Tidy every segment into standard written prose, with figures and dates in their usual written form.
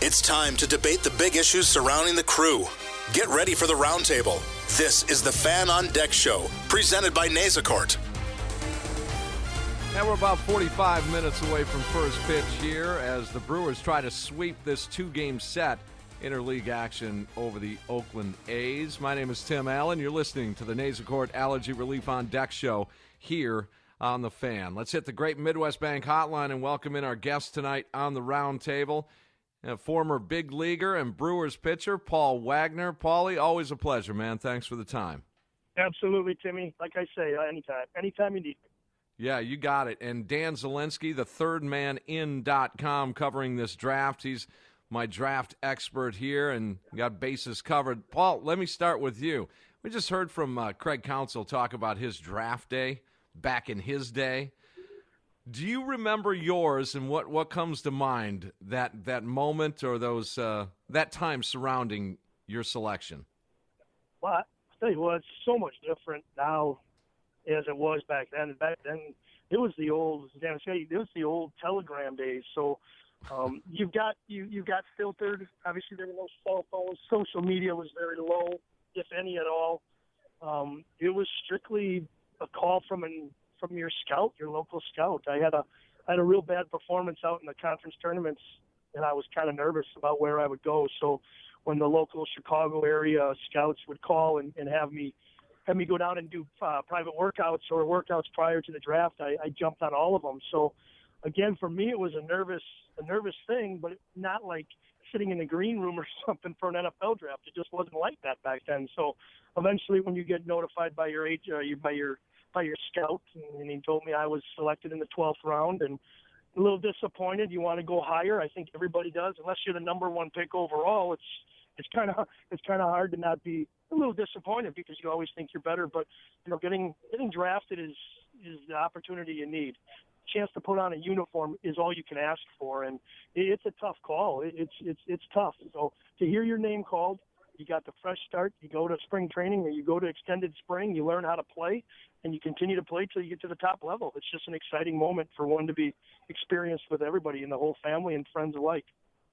It's time to debate the big issues surrounding the Crew. Get ready for the roundtable. This is the Fan on Deck Show, presented by Nasacort. And we're about 45 minutes away from first pitch here as the Brewers try to sweep this two-game set interleague action over the Oakland A's. My name is Tim Allen. You're listening to the Nasacort Allergy Relief on Deck Show here on the Fan. Let's hit the Great Midwest Bank hotline and welcome in our guest tonight on the roundtable. Former big leaguer and Brewers pitcher, Paul Wagner. Paulie, always a pleasure, man. Thanks for the time. Absolutely, Timmy. Like I say, anytime you need me. Yeah, you got it. And Dan Zielinski, the thirdmanin.com, covering this draft. He's my draft expert here and got bases covered. Paul, let me start with you. We just heard from Craig Counsell talk about his draft day back in his day. Do you remember yours, and what comes to mind that moment or those that time surrounding your selection? Well, I'll tell you what, it's so much different now as it was back then. Back then, it was the old telegram days. So you got filtered. Obviously, there were no cell phones. Social media was very low, if any at all. It was strictly a call from your scout, your local scout. I had a real bad performance out in the conference tournaments, and I was kind of nervous about where I would go. So when the local Chicago area scouts would call and have me go down and do private workouts or workouts prior to the draft, I jumped on all of them. So again, for me, it was a nervous thing, but not like sitting in the green room or something for an NFL draft. It just wasn't like that back then. So eventually, when you get notified by your by your scout, and he told me I was selected in the 12th round, and a little disappointed. You want to go higher. I think everybody does. Unless you're the number one pick overall, it's kind of hard to not be a little disappointed because you always think you're better. But getting drafted is the opportunity you need. Chance to put on a uniform is all you can ask for, and it's a tough call. It's tough. So to hear your name called, you got the fresh start. You go to spring training or you go to extended spring. You learn how to play, and you continue to play till you get to the top level. It's just an exciting moment for one to be experienced with everybody and the whole family and friends alike.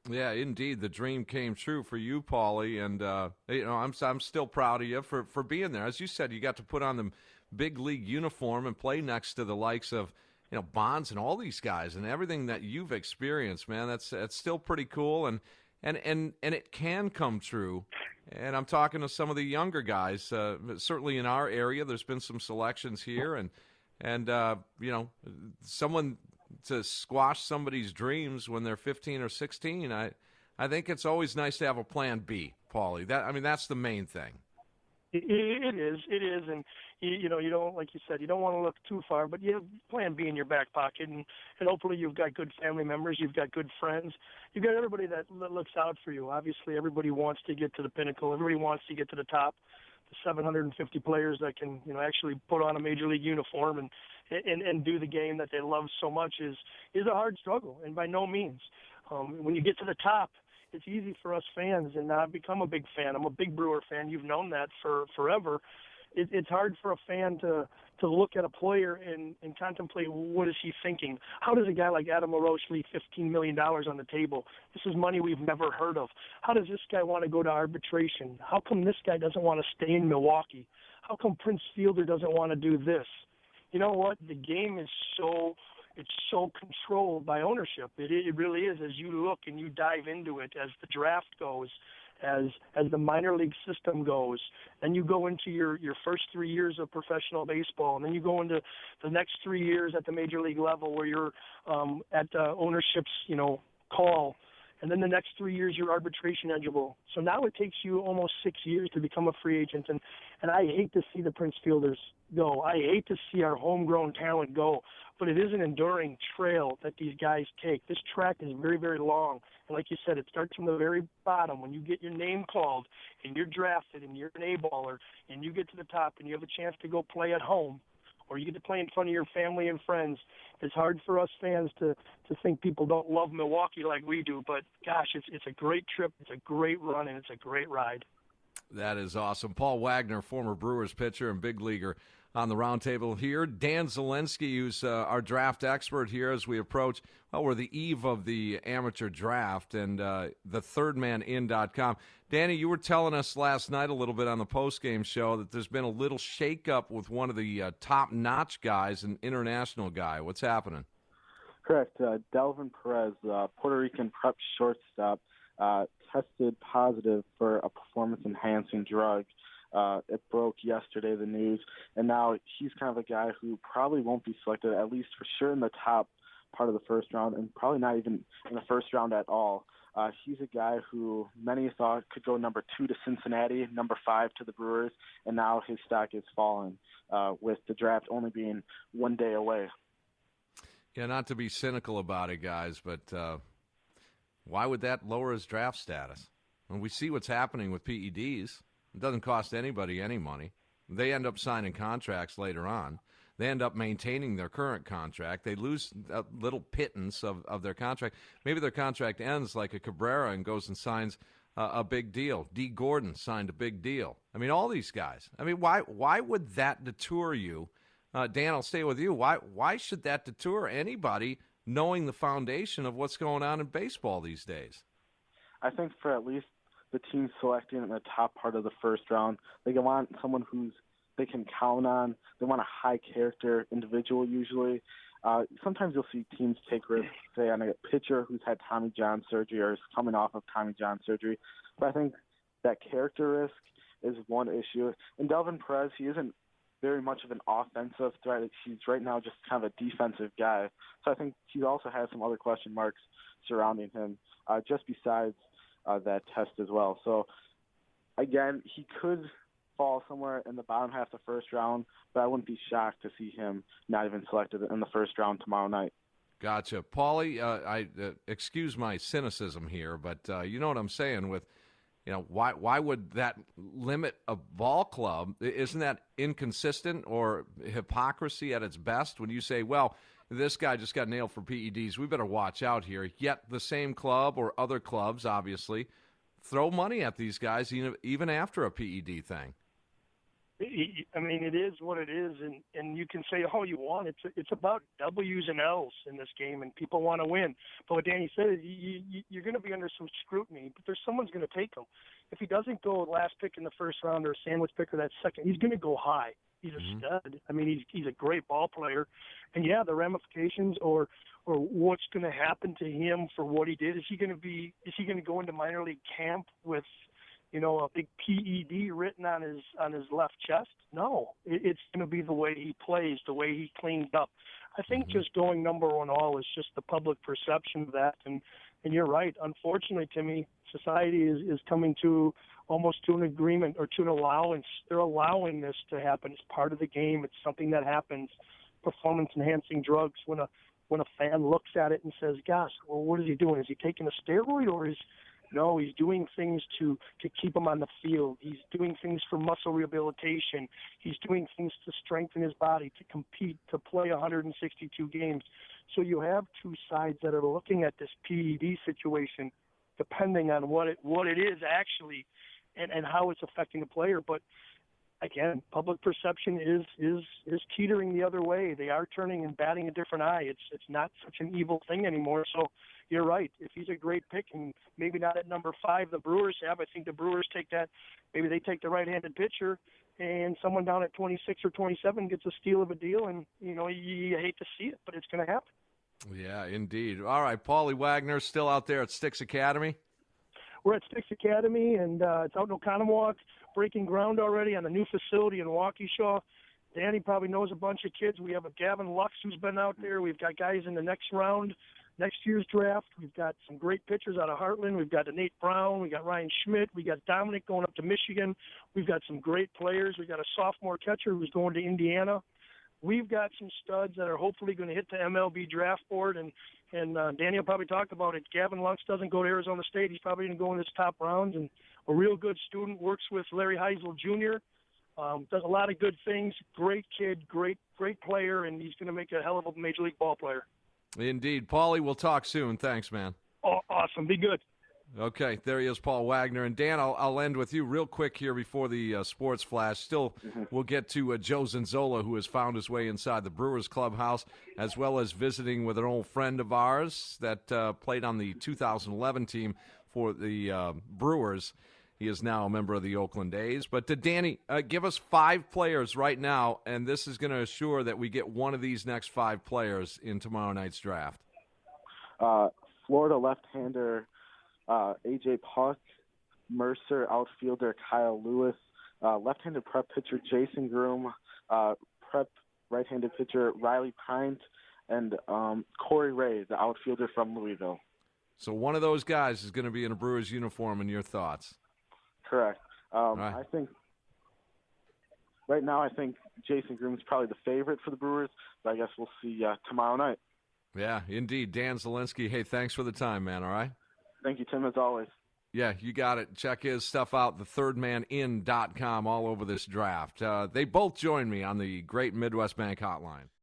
Yeah, indeed, the dream came true for you, Paulie, and I'm still proud of you for being there. As you said, you got to put on the big league uniform and play next to the likes of Bonds and all these guys and everything that you've experienced, man. That's still pretty cool, and it can come true. And I'm talking to some of the younger guys. Certainly in our area, there's been some selections here, and someone to squash somebody's dreams when they're 15 or 16. I think it's always nice to have a plan B, Paulie. That's the main thing. It is, and you don't, like you said, you don't want to look too far, but you have plan B in your back pocket, and hopefully you've got good family members, you've got good friends, you've got everybody that looks out for you. Obviously, everybody wants to get to the pinnacle, everybody wants to get to the top. The 750 players that can, actually put on a major league uniform and do the game that they love so much is a hard struggle, and by no means. When you get to the top, it's easy for us fans, and I've become a big fan. I'm a big Brewer fan. You've known that for forever. It's hard for a fan to look at a player and contemplate, what is he thinking? How does a guy like Adam LaRoche leave $15 million on the table? This is money we've never heard of. How does this guy want to go to arbitration? How come this guy doesn't want to stay in Milwaukee? How come Prince Fielder doesn't want to do this? You know what? The game is so controlled by ownership. It really is. As you look and you dive into it, as the draft goes, as the minor league system goes, and you go into your first 3 years of professional baseball, and then you go into the next 3 years at the major league level where you're at ownership's call, and then the next 3 years you're arbitration eligible. So now it takes you almost 6 years to become a free agent, and I hate to see the Prince Fielders go. I hate to see our homegrown talent go, but it is an enduring trail that these guys take. This track is very, very long, and like you said, it starts from the very bottom. When you get your name called and you're drafted and you're an A-baller and you get to the top and you have a chance to go play at home, or you get to play in front of your family and friends, it's hard for us fans to think people don't love Milwaukee like we do. But, gosh, it's a great trip, it's a great run, and it's a great ride. That is awesome. Paul Wagner, former Brewers pitcher and big leaguer, On the roundtable here, Dan Zielinski, who's our draft expert here as we approach, we're the eve of the amateur draft, and the thirdmanin.com. Danny, you were telling us last night a little bit on the postgame show that there's been a little shakeup with one of the top-notch guys, an international guy. What's happening? Correct. Delvin Perez, Puerto Rican prep shortstop, tested positive for a performance-enhancing drug. It broke yesterday, the news, and now he's kind of a guy who probably won't be selected, at least for sure in the top part of the first round, and probably not even in the first round at all. He's a guy who many thought could go number 2 to Cincinnati, number 5 to the Brewers, and now his stock is fallen with the draft only being 1 day away. Yeah, not to be cynical about it, guys, but why would that lower his draft status? When we see what's happening with PEDs, it doesn't cost anybody any money. They end up signing contracts later on. They end up maintaining their current contract. They lose a little pittance of their contract. Maybe their contract ends like a Cabrera and goes and signs a big deal. D. Gordon signed a big deal. I mean, all these guys. I mean, why would that deter you? Dan, I'll stay with you. Why should that deter anybody knowing the foundation of what's going on in baseball these days? I think for at least the team selecting in the top part of the first round, they want someone who's they can count on. They want a high-character individual usually. Sometimes you'll see teams take risks, say, on a pitcher who's had Tommy John surgery or is coming off of Tommy John surgery. But I think that character risk is one issue. And Delvin Perez, he isn't very much of an offensive threat. He's right now just kind of a defensive guy. So I think he also has some other question marks surrounding him, just besides that test as well. So, again, he could fall somewhere in the bottom half of the first round, but I wouldn't be shocked to see him not even selected in the first round tomorrow night. Gotcha. Paulie, I excuse my cynicism here, but you know what I'm saying with, why would that limit a ball club? Isn't that inconsistent or hypocrisy at its best when you say, well, this guy just got nailed for PEDs, we better watch out here, yet the same club or other clubs, obviously, throw money at these guys even after a PED thing? I mean, it is what it is, and you can say all you want. It's about W's and L's in this game, and people want to win. But what Danny said is you're going to be under some scrutiny, but someone's going to take him. If he doesn't go last pick in the first round or a sandwich pick or that second, he's going to go high. He's a stud. I mean, he's a great ball player. And, yeah, the ramifications or what's going to happen to him for what he did, is he going to go into minor league camp with – a big PED written on his left chest? No, it's going to be the way he plays, the way he cleans up. I think just going number 1 all is just the public perception of that. And you're right. Unfortunately, Timmy, society is coming to almost to an agreement or to an allowance. They're allowing this to happen. It's part of the game. It's something that happens. Performance-enhancing drugs. When a fan looks at it and says, gosh, well, what is he doing? Is he taking a steroid or is – No, he's doing things to keep him on the field. He's doing things for muscle rehabilitation. He's doing things to strengthen his body, to compete, to play 162 games. So you have two sides that are looking at this PED situation, depending on what it is actually and how it's affecting the player. But again, public perception is teetering the other way. They are turning and batting a different eye. It's not such an evil thing anymore. So you're right. If he's a great pick and maybe not at number 5, the Brewers have, I think the Brewers take that. Maybe they take the right-handed pitcher and someone down at 26 or 27 gets a steal of a deal, and, you hate to see it, but it's going to happen. Yeah, indeed. All right, Paulie Wagner still out there at Styx Academy? We're at Styx Academy, and it's out in Oconomowoc, breaking ground already on a new facility in Waukesha. Danny probably knows a bunch of kids. We have a Gavin Lux who's been out there. We've got guys in the next year's draft. We've got some great pitchers out of Heartland. We've got Nate Brown. We got Ryan Schmidt. We got Dominic going up to Michigan. We've got some great players. We got a sophomore catcher who's going to Indiana. We've got some studs that are hopefully going to hit the MLB draft board, and Danny will probably talk about it. Gavin Lux doesn't go to Arizona State. He's probably going to go in his top rounds, and a real good student, works with Larry Heisel Jr., does a lot of good things. Great kid, great player, and he's going to make a hell of a major league ball player. Indeed. Paulie, we'll talk soon. Thanks, man. Oh, awesome. Be good. Okay, there he is, Paul Wagner. And Dan, I'll end with you real quick here before the sports flash. Still, we'll get to Joe Zanzola, who has found his way inside the Brewers clubhouse, as well as visiting with an old friend of ours that played on the 2011 team for the Brewers. He is now a member of the Oakland A's. But Danny, give us 5 players right now, and this is going to assure that we get one of these next 5 players in tomorrow night's draft. Florida left-hander A.J. Puck, Mercer outfielder Kyle Lewis, left-handed prep pitcher Jason Groom, prep right-handed pitcher Riley Pint, and Corey Ray, the outfielder from Louisville. So one of those guys is going to be in a Brewers uniform, in your thoughts? Correct. Right. I think right now Jason Groom is probably the favorite for the Brewers, but I guess we'll see tomorrow night. Yeah, indeed. Dan Zielinski, hey, thanks for the time, man, all right? Thank you, Tim, as always. Yeah, you got it. Check his stuff out, thethirdmanin.com, all over this draft. They both joined me on the Great Midwest Bank Hotline.